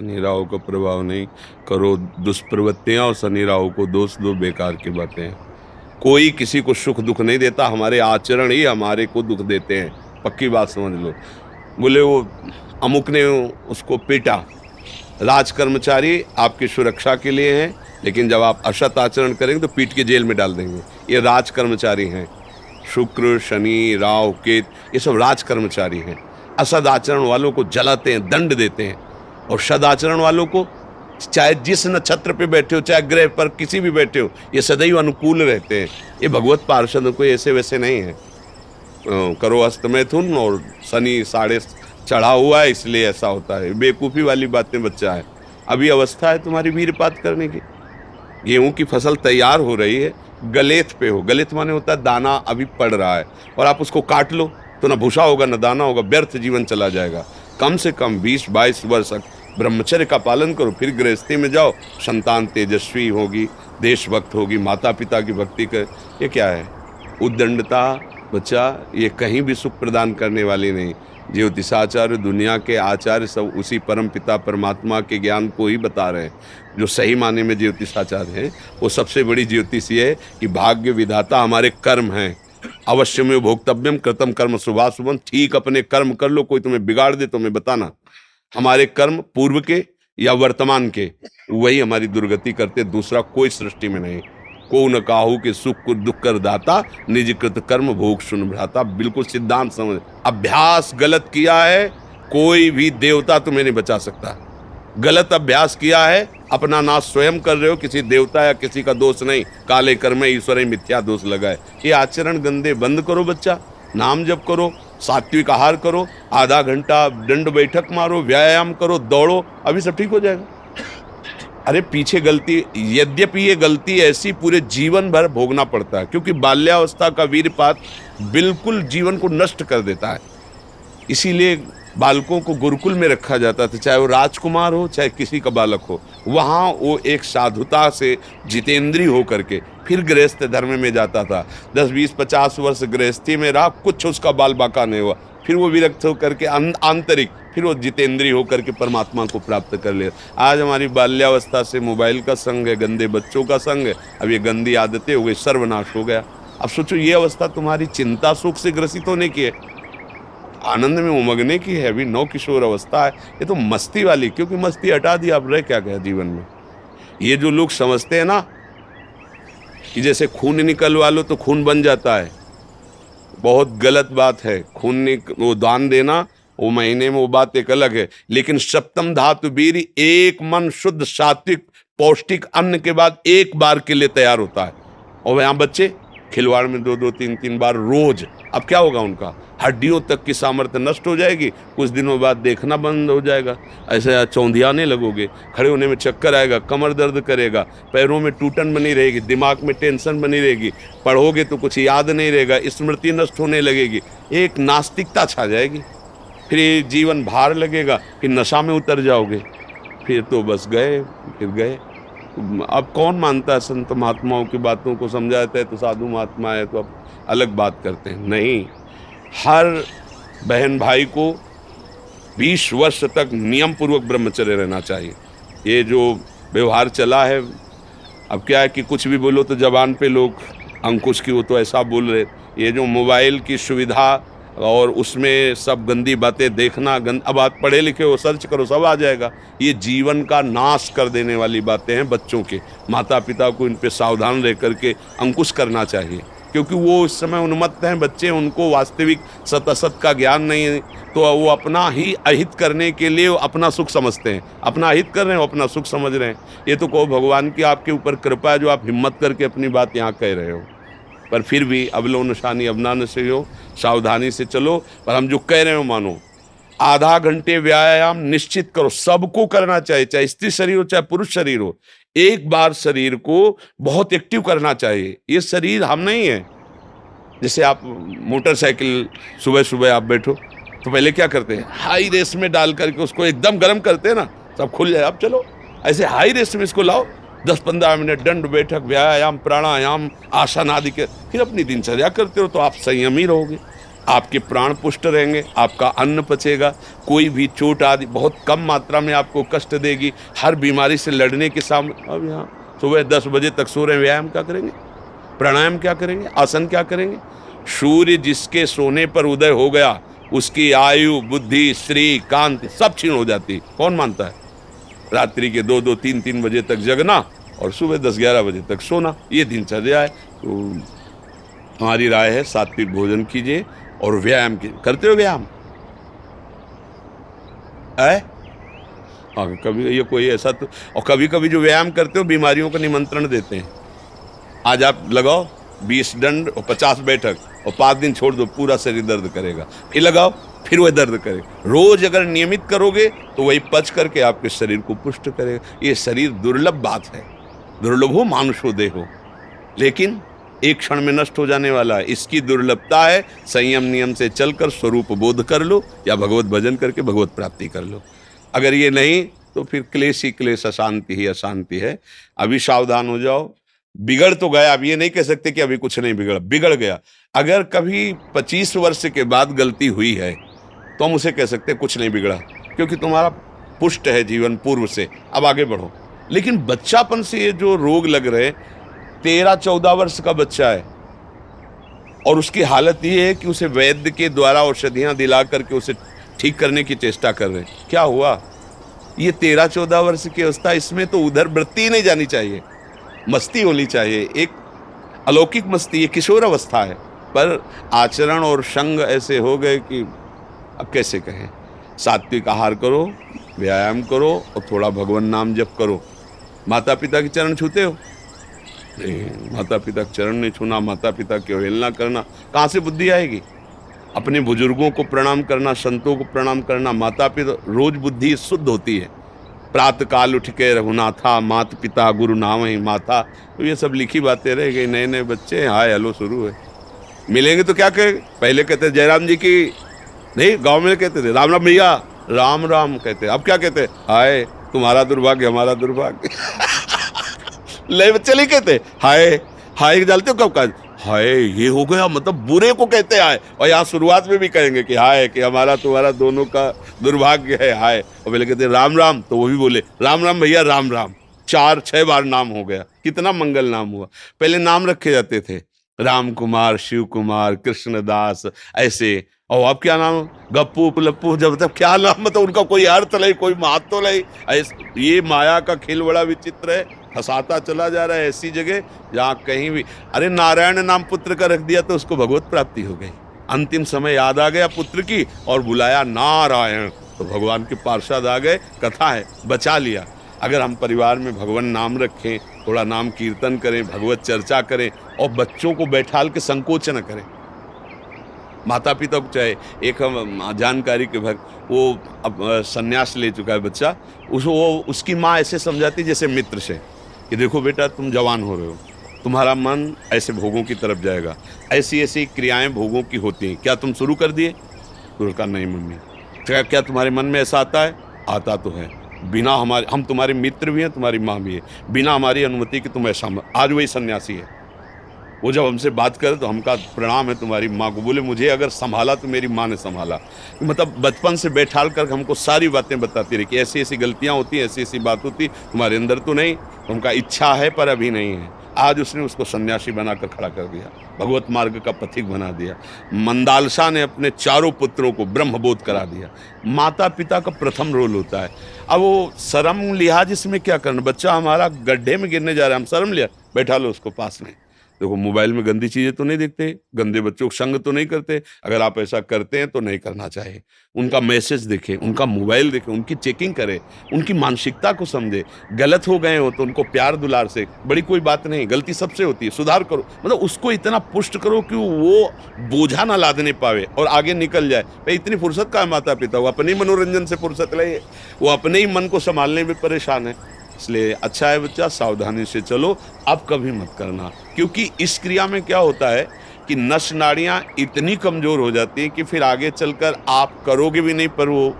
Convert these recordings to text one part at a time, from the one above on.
शनि राहु का प्रभाव नहीं करो दुष्प्रवृत्तियां और शनि राहु को दोष दो, बेकार की बातें हैं। कोई किसी को सुख दुख नहीं देता, हमारे आचरण ही हमारे को दुख देते हैं, पक्की बात समझ लो। बोले वो अमुक ने उसको पीटा, राज कर्मचारी आपकी सुरक्षा के लिए हैं, लेकिन जब आप असत आचरण करेंगे तो पीट के जेल में डाल देंगे। ये राज कर्मचारी हैं। शुक्र, शनि, राहु, केत, ये सब राज कर्मचारी हैं। असद आचरण वालों को जलाते हैं, दंड देते हैं, और सदाचरण वालों को चाहे जिस नक्षत्र पे बैठे हो, चाहे ग्रह पर किसी भी बैठे हो, ये सदैव अनुकूल रहते हैं। ये भगवत पार्षद कोई ऐसे वैसे नहीं है। करो अस्त मैथुन और शनि साढ़े चढ़ा हुआ है, इसलिए ऐसा होता है। बेवकूफ़ी वाली बातें बच्चा है। अभी अवस्था है तुम्हारी वीरपात करने की। गेहूं की फसल तैयार हो रही है, गलेथ पे हो। गलेथ माने होता है दाना अभी पड़ रहा है, और आप उसको काट लो तो ना भूसा होगा ना दाना होगा, व्यर्थ जीवन चला जाएगा। कम से कम 20-22 वर्ष ब्रह्मचर्य का पालन करो, फिर गृहस्थी में जाओ। संतान तेजस्वी होगी, देशभक्त होगी, माता पिता की भक्ति कर। ये क्या है? उद्दंडता बच्चा, ये कहीं भी सुख प्रदान करने वाली नहीं। ज्योतिषाचार्य, दुनिया के आचार्य सब उसी परम पिता परमात्मा के ज्ञान को ही बता रहे हैं। जो सही माने में ज्योतिषाचार्य हैं, वो सबसे बड़ी ज्योतिष ये है कि भाग्य विधाता हमारे कर्म हैं। अवश्य में भोक्तव्यम कृतम कर्म शुभाशुभम। ठीक अपने कर्म कर लो, कोई तुम्हें बिगाड़ दे तो मैं बताना। हमारे कर्म पूर्व के या वर्तमान के, वही हमारी दुर्गति करते, दूसरा कोई सृष्टि में नहीं। को न काहू के सुख को दुख कर दाता, निज कृत कर्म भोग सुन भ्राता। बिल्कुल सिद्धांत समझ। अभ्यास गलत किया है, कोई भी देवता तुम्हें नहीं बचा सकता। गलत अभ्यास किया है, अपना नाश स्वयं कर रहे हो, किसी देवता या किसी का दोष नहीं। काले कर्म ईश्वर ही मिथ्या दोष लगाए। ये आचरण गंदे बंद करो बच्चा। नाम जप करो, सात्विक आहार करो, आधा घंटा दंड बैठक मारो, व्यायाम करो, दौड़ो, अभी सब ठीक हो जाएगा। अरे पीछे गलती, यद्यपि ये गलती ऐसी पूरे जीवन भर भोगना पड़ता है, क्योंकि बाल्यावस्था का वीरपात बिल्कुल जीवन को नष्ट कर देता है। इसीलिए बालकों को गुरुकुल में रखा जाता था, चाहे वो राजकुमार हो चाहे किसी का बालक हो। वहाँ वो एक साधुता से जितेंद्रीय हो करके फिर गृहस्थ धर्म में जाता था। 10-20-50 वर्ष गृहस्थी में रहा, कुछ उसका बाल बाका नहीं हुआ। फिर वो विरक्त होकर के आंतरिक, फिर वो जितेंद्रीय होकर के परमात्मा को प्राप्त कर ले। आज हमारी बाल्यावस्था से मोबाइल का संग है, गंदे बच्चों का संग है। अब ये गंदी आदतें हो गई, सर्वनाश हो गया। अब सोचो, ये अवस्था तुम्हारी चिंता सुख से ग्रसित होने की है, आनंद में उमगने की है। अभी नौ किशोर अवस्था है, ये तो मस्ती वाली। क्योंकि मस्ती हटा दी, अब रह क्या गया जीवन में। ये जो लोग समझते हैं ना कि जैसे खून निकलवा लो तो खून बन जाता है, बहुत गलत बात है। वो दान देना, वो महीने में वो बात एक अलग है, लेकिन सप्तम धातु वीर एक मन शुद्ध सात्विक पौष्टिक अन्न के बाद एक बार के लिए तैयार होता है। और यहाँ बच्चे खिलवाड़ में 2-2 3-3 बार रोज। अब क्या होगा? उनका हड्डियों तक की सामर्थ्य नष्ट हो जाएगी, कुछ दिनों बाद देखना बंद हो जाएगा, ऐसे चौंधियाने लगोगे, खड़े होने में चक्कर आएगा, कमर दर्द करेगा, पैरों में टूटन बनी रहेगी, दिमाग में टेंशन बनी रहेगी, पढ़ोगे तो कुछ याद नहीं रहेगा, स्मृति नष्ट होने लगेगी, एक नास्तिकता छा जाएगी। फिर जीवन भार लगेगा, फिर नशा में उतर जाओगे, फिर तो बस गए, फिर गए। अब कौन मानता है संत महात्माओं की बातों को? समझाता है तो साधु महात्मा है तो अब अलग बात करते हैं। नहीं, हर बहन भाई को 20 वर्ष तक नियम पूर्वक ब्रह्मचर्य रहना चाहिए। ये जो व्यवहार चला है, अब क्या है कि कुछ भी बोलो तो जबान पे लोग अंकुश की वो तो ऐसा बोल रहे। ये जो मोबाइल की सुविधा और उसमें सब गंदी बातें देखना, अब आप पढ़े लिखे हो, सर्च करो, सब आ जाएगा। ये जीवन का नाश कर देने वाली बातें हैं बच्चों के। माता पिता को इन पे सावधान रह करके अंकुश करना चाहिए, क्योंकि वो इस समय उन्मत्त हैं बच्चे, उनको वास्तविक सत असत का ज्ञान नहीं है। तो वो अपना ही अहित करने के लिए अपना सुख समझते हैं, अपना अहित कर रहे हैं, अपना सुख समझ रहे हैं। ये तो कहो भगवान की आपके ऊपर कृपा है जो आप हिम्मत करके अपनी बात यहाँ कह रहे हो। पर फिर भी अबलो नशानी अबना न से हो, सावधानी से चलो। पर हम जो कह रहे हो मानो। आधा घंटे व्यायाम निश्चित करो, सबको करना चाहिए, चाहे स्त्री शरीर हो चाहे पुरुष शरीर हो। एक बार शरीर को बहुत एक्टिव करना चाहिए। ये शरीर हम नहीं है। जैसे आप मोटरसाइकिल सुबह सुबह आप बैठो तो पहले क्या करते हैं? हाई रेस में डाल करके उसको एकदम गर्म करते हैं ना, सब खुल जाए। अब चलो ऐसे हाई रेस में इसको लाओ, 10-15 मिनट दंड बैठक, व्यायाम, प्राणायाम, आसन आदि के, फिर अपनी दिनचर्या करते हो तो आप संयमी रहोगे। आपके प्राण पुष्ट रहेंगे, आपका अन्न पचेगा, कोई भी चोट आदि बहुत कम मात्रा में आपको कष्ट देगी। हर बीमारी से लड़ने के सामने अब यहाँ सुबह 10 बजे तक सो रहे, व्यायाम क्या करेंगे, प्राणायाम क्या करेंगे, आसन क्या करेंगे? सूर्य जिसके सोने पर उदय हो गया उसकी आयु, बुद्धि, श्री, कांति सब क्षीण हो जाती है। कौन मानता है? रात्रि के 2-2, 3-3 बजे तक जगना और सुबह 10-11 बजे तक सोना, ये दिनचर्या है। तो हमारी राय है सात्विक भोजन कीजिए और व्यायाम कीजिए। करते हो व्यायाम? हाँ, कभी ये कोई ऐसा तो, और कभी कभी जो व्यायाम करते हो बीमारियों का निमंत्रण देते हैं। आज आप लगाओ 20 दंड और 50 बैठक और 5 दिन छोड़ दो, पूरा शरीर दर्द करेगा। फिर लगाओ, फिर वह दर्द करे। रोज अगर नियमित करोगे तो वही पच करके आपके शरीर को पुष्ट करेगा। ये शरीर दुर्लभ बात है, दुर्लभ हो मानुषो देहो, लेकिन एक क्षण में नष्ट हो जाने वाला है। इसकी दुर्लभता है संयम नियम से चलकर स्वरूप बोध कर लो या भगवत भजन करके भगवत प्राप्ति कर लो। अगर ये नहीं तो फिर क्लेश ही क्लेश, अशांति ही अशांति है। अभी सावधान हो जाओ। बिगड़ तो गया, अब ये नहीं कह सकते कि अभी कुछ नहीं बिगड़ा, बिगड़ गया। अगर कभी 25 वर्ष के बाद गलती हुई है तो हम उसे कह सकते कुछ नहीं बिगड़ा, क्योंकि तुम्हारा पुष्ट है जीवन पूर्व से, अब आगे बढ़ो। लेकिन बच्चापन से ये जो रोग लग रहे, 13-14 वर्ष का बच्चा है और उसकी हालत ये है कि उसे वैद्य के द्वारा औषधियां दिला करके उसे ठीक करने की चेष्टा कर रहे हैं। क्या हुआ? ये 13-14 वर्ष की अवस्था, इसमें तो उधर वृत्ति नहीं जानी चाहिए, मस्ती होनी चाहिए, एक अलौकिक मस्ती। ये किशोर अवस्था है, पर आचरण और संग ऐसे हो गए कि अब कैसे कहें। सात्विक आहार करो, व्यायाम करो और थोड़ा भगवान नाम जप करो। माता पिता के चरण छूते हो? नहीं, माता पिता के चरण नहीं छूना, माता पिता की अवहेलना करना, कहाँ से बुद्धि आएगी? अपने बुजुर्गों को प्रणाम करना, संतों को प्रणाम करना, माता पिता, रोज बुद्धि शुद्ध होती है। प्रातः काल उठ के रघुनाथा, माता पिता गुरु नाम ही माता। तो ये सब लिखी बातें रह गई। नए नए बच्चे हाय हेलो शुरू है, मिलेंगे तो क्या कहेंगे? पहले कहते जयराम जी की नहीं, गांव में कहते थे राम राम भैया, राम राम कहते। अब क्या कहते? हाय तुम्हारा दुर्भाग्य हमारा दुर्भाग्य। ले बच्चे नहीं कहते हाय, हाय डालते हो कब का? हाय ये हो गया, मतलब बुरे को कहते हैं हाय। और यहाँ शुरुआत में भी कहेंगे कि हाय, कि हमारा तुम्हारा दोनों का दुर्भाग्य है हाय। और पहले कहते राम राम, तो वो भी बोले राम राम भैया राम राम। 4-6 बार नाम हो गया, कितना मंगल नाम हुआ। पहले नाम रखे जाते थे, राम कुमार, शिव कुमार, कृष्णदास, ऐसे। और अब क्या नाम? गप्पू लप्पू, जब तक क्या नाम, मतलब उनका कोई अर्थ नहीं, कोई महत्व नहीं। ये माया का खेल बड़ा विचित्र है, फंसाता चला जा रहा है ऐसी जगह जहाँ कहीं भी। अरे नारायण नाम पुत्र का रख दिया तो उसको भगवत प्राप्ति हो गई। अंतिम समय याद आ गया पुत्र की और बुलाया नारायण, तो भगवान के पार्षद आ गए, कथा है, बचा लिया। अगर हम परिवार में भगवान नाम रखें, थोड़ा नाम कीर्तन करें, भगवत चर्चा करें और बच्चों को बैठाल के संकोच न करें। माता पिता को चाहे, एक हम जानकारी के भर, वो अब संन्यास ले चुका है बच्चा, उसकी माँ ऐसे समझाती जैसे मित्र से कि देखो बेटा तुम जवान हो रहे हो, तुम्हारा मन ऐसे भोगों की तरफ जाएगा, ऐसी ऐसी क्रियाएं भोगों की होती हैं, क्या तुम शुरू कर दिए? तो कहा नहीं मम्मी। क्या तुम्हारे मन में ऐसा आता है? आता तो है, बिना हमारे, हम तुम्हारे मित्र भी हैं, तुम्हारी माँ भी है, बिना हमारी अनुमति के तुम ऐसा मत। आज वही सन्यासी है, वो जब हमसे बात करे तो हम कहा प्रणाम है तुम्हारी माँ को। बोले मुझे अगर संभाला तो मेरी माँ ने संभाला। मतलब बचपन से बैठाल कर हमको सारी बातें बताती रही कि ऐसी ऐसी गलतियाँ होती हैं, ऐसी ऐसी बात होती, तुम्हारे अंदर तो नहीं, उनका इच्छा है पर अभी नहीं है। आज उसने उसको सन्यासी बनाकर खड़ा कर दिया, भगवत मार्ग का पथिक बना दिया। मंदालसा ने अपने 4 पुत्रों को ब्रह्मबोध करा दिया। माता पिता का प्रथम रोल होता है। अब वो शर्म लिहाज इसमें क्या करना? बच्चा हमारा गड्ढे में गिरने जा रहा है, हम शर्म लिया, बैठा लो उसको पास में। देखो मोबाइल में गंदी चीज़ें तो नहीं देखते, गंदे बच्चों को संग तो नहीं करते। अगर आप ऐसा करते हैं तो नहीं करना चाहिए। उनका मैसेज देखें, उनका मोबाइल देखें, उनकी चेकिंग करें, उनकी मानसिकता को समझे। गलत हो गए हो तो उनको प्यार दुलार से, बड़ी कोई बात नहीं, गलती सबसे होती है, सुधार करो। मतलब उसको इतना पुष्ट करो कि वो बोझा ना लादने पावे और आगे निकल जाए। भाई इतनी फुर्सत का है माता पिता, वो अपने ही मनोरंजन से फुर्सत ले, वो अपने ही मन को संभालने में परेशान है। इसलिए अच्छा है बच्चा, सावधानी से चलो, अब कभी मत करना। क्योंकि इस क्रिया में क्या होता है कि नस नाड़ियाँ इतनी कमज़ोर हो जाती हैं कि फिर आगे चलकर आप करोगे भी नहीं, पर वो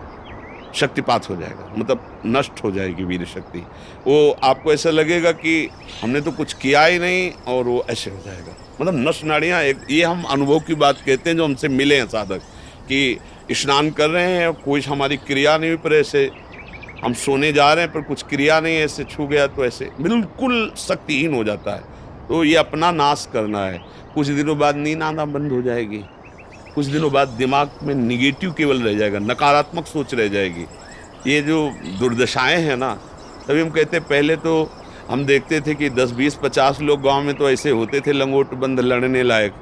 शक्तिपात हो जाएगा, मतलब नष्ट हो जाएगी वीर शक्ति। वो आपको ऐसा लगेगा कि हमने तो कुछ किया ही नहीं और वो ऐसे हो जाएगा, मतलब नस नाड़ियाँ एक, ये हम अनुभव की बात कहते हैं जो हमसे मिले हैं साधक, कि स्नान कर रहे हैं, कोई हमारी क्रिया नहीं हुई, पर ऐसे हम सोने जा रहे हैं पर कुछ क्रिया नहीं, ऐसे छू गया तो ऐसे बिल्कुल शक्तिहीन हो जाता है। तो ये अपना नाश करना है। कुछ दिनों बाद नींद आना बंद हो जाएगी, कुछ दिनों बाद दिमाग में निगेटिव केवल रह जाएगा, नकारात्मक सोच रह जाएगी। ये जो दुर्दशाएं हैं ना, तभी हम कहते हैं पहले तो हम देखते थे कि 10 20 50 लोग गांव में तो ऐसे होते थे लंगोट बंद लड़ने लायक,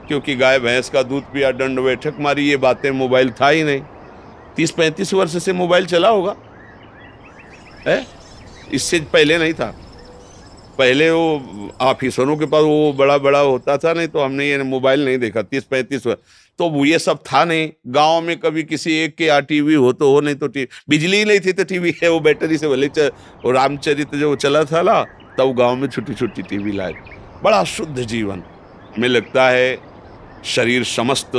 क्योंकि गाय भैंस का दूध पिया, दंड बैठक मारी, ये बातें, मोबाइल था ही नहीं। 30 35 वर्ष से मोबाइल चला होगा है, इससे पहले नहीं था। पहले वो ऑफिसरों के पास वो बड़ा बड़ा होता था, नहीं तो हमने ये मोबाइल नहीं देखा 30 35 वर्ष। तो वो ये सब था नहीं, गांव में कभी किसी एक के यहाँ टीवी हो तो हो, नहीं तो बिजली ही नहीं थी तो टीवी है, वो बैटरी से भले वो रामचरित जो चला था ना, तब गांव में छोटी छोटी टीवी लाए। बड़ा शुद्ध जीवन। हमें लगता है शरीर समस्त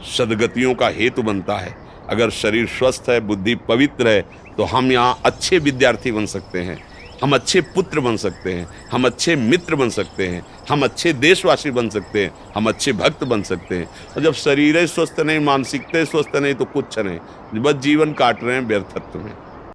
सद्गतियों का हेतु बनता है। अगर शरीर स्वस्थ है, बुद्धि पवित्र है, तो हम यहाँ अच्छे विद्यार्थी बन सकते हैं, हम अच्छे पुत्र बन सकते हैं, हम अच्छे मित्र बन सकते हैं, हम अच्छे देशवासी बन सकते हैं, हम अच्छे भक्त बन सकते हैं। और जब शरीर ही स्वस्थ नहीं, मानसिकता स्वस्थ नहीं, तो कुछ नहीं, बस जीवन काट रहे हैं व्यर्थत्व में।